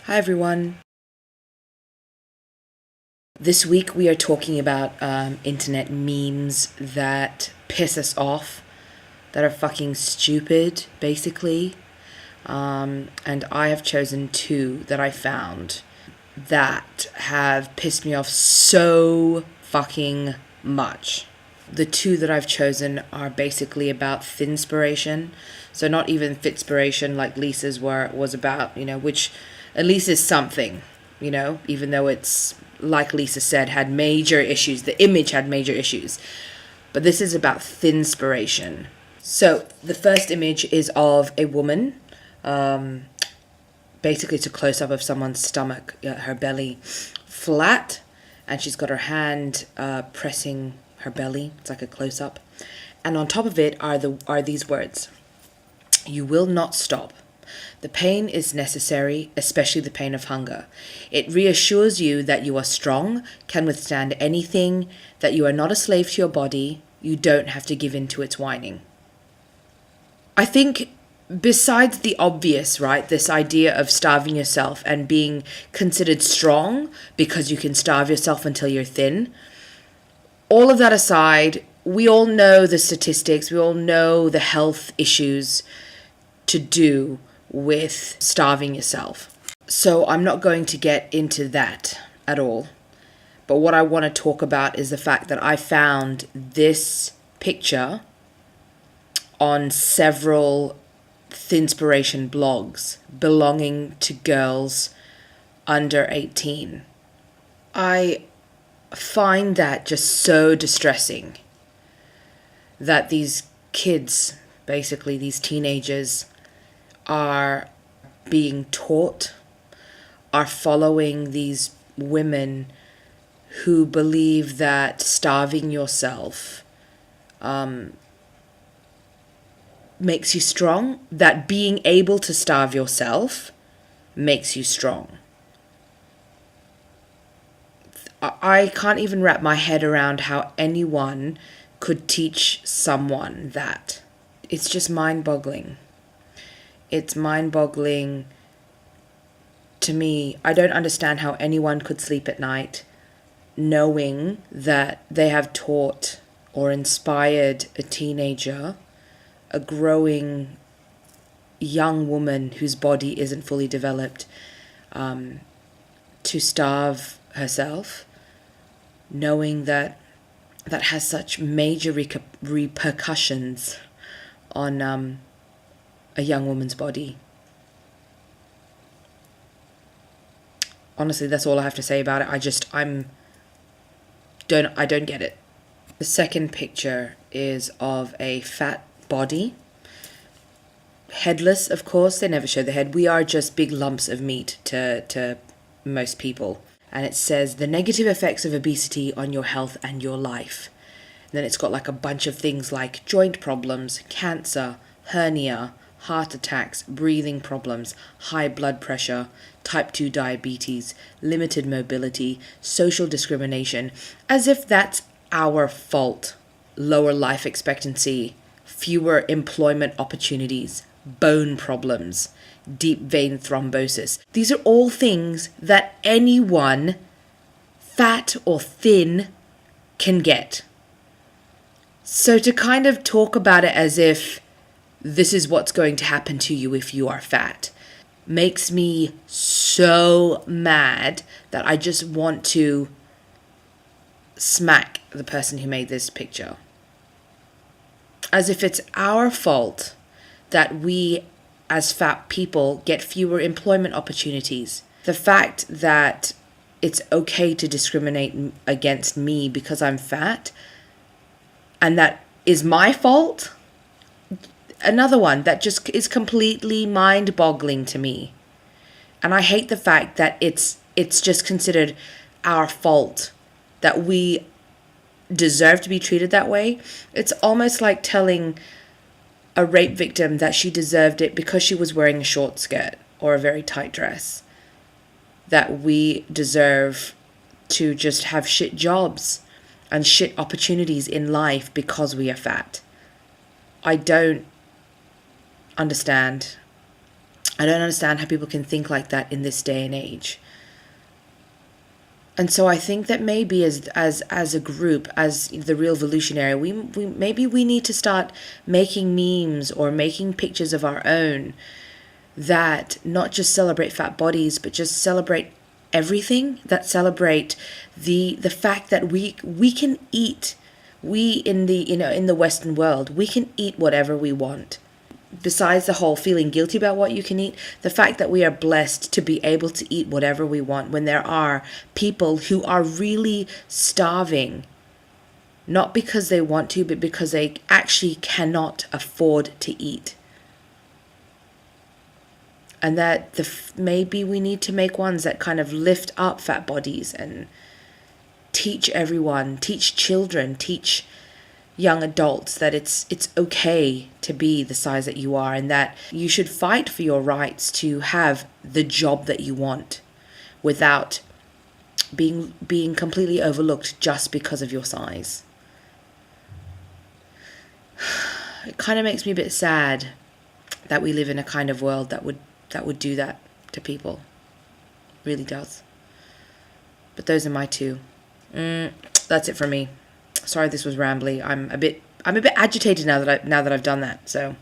Hi everyone. This week we are talking about internet memes that piss us off, that are fucking stupid, basically. And I have chosen two that I found that have pissed me off so fucking much. The two that I've chosen are basically about thinspiration. So not even fitspiration like Lisa's was about, which at least is something, even though it's, like Lisa said, had major issues. The image had major issues. But this is about thinspiration. So the first image is of a woman. Basically, it's a close-up of someone's stomach, her belly flat, and she's got her hand pressing her belly. It's like a close-up. And on top of it are these words: "You will not stop. The pain is necessary, especially the pain of hunger. It reassures you that you are strong, can withstand anything, that you are not a slave to your body. You don't have to give in to its whining." I think besides the obvious, right, this idea of starving yourself and being considered strong because you can starve yourself until you're thin, all of that aside, we all know the statistics, we all know the health issues to do with starving yourself. So I'm not going to get into that at all. But what I want to talk about is the fact that I found this picture on several thinspiration blogs belonging to girls under 18. I find that just so distressing that these kids, basically these teenagers, are being taught, are following these women who believe that starving yourself makes you strong, that being able to starve yourself makes you strong. I can't even wrap my head around how anyone could teach someone that. It's just mind-boggling. It's mind-boggling to me. I don't understand how anyone could sleep at night knowing that they have taught or inspired a teenager, a growing young woman whose body isn't fully developed, to starve herself, knowing that has such major repercussions on a young woman's body. Honestly, that's all I have to say about it. I don't get it. The second picture is of a fat body. Headless, of course. They never show the head. We are just big lumps of meat to most people. And it says, "The negative effects of obesity on your health and your life." And then it's got like a bunch of things like joint problems, cancer, hernia, heart attacks, breathing problems, high blood pressure, type 2 diabetes, limited mobility, social discrimination, as if that's our fault. Lower life expectancy, fewer employment opportunities, bone problems, deep vein thrombosis. These are all things that anyone, fat or thin, can get. So to kind of talk about it as if this is what's going to happen to you if you are fat makes me so mad that I just want to smack the person who made this picture. As if it's our fault that we as fat people get fewer employment opportunities. The fact that it's okay to discriminate against me because I'm fat, and that is my fault. Another one that just is completely mind-boggling to me. And I hate the fact that it's just considered our fault, that we deserve to be treated that way. It's almost like telling a rape victim that she deserved it because she was wearing a short skirt or a very tight dress. That we deserve to just have shit jobs and shit opportunities in life because we are fat. I don't understand. I don't understand how people can think like that in this day and age. And so I think that maybe as a group, as the Real-Volutionary, we maybe we need to start making memes or making pictures of our own that not just celebrate fat bodies, but just celebrate everything, that celebrate the fact that we can eat. We in the in the Western world, we can eat whatever we want. Besides the whole feeling guilty about what you can eat, the fact that we are blessed to be able to eat whatever we want when there are people who are really starving, not because they want to, but because they actually cannot afford to eat. And that maybe we need to make ones that kind of lift up fat bodies and teach everyone, teach children, teach young adults that it's okay to be the size that you are, and that you should fight for your rights to have the job that you want without being completely overlooked just because of your size. It kind of makes me a bit sad that we live in a kind of world that would do that to people. It really does. But those are my two. That's it for me. Sorry this was rambly. I'm a bit agitated now that I've done that. So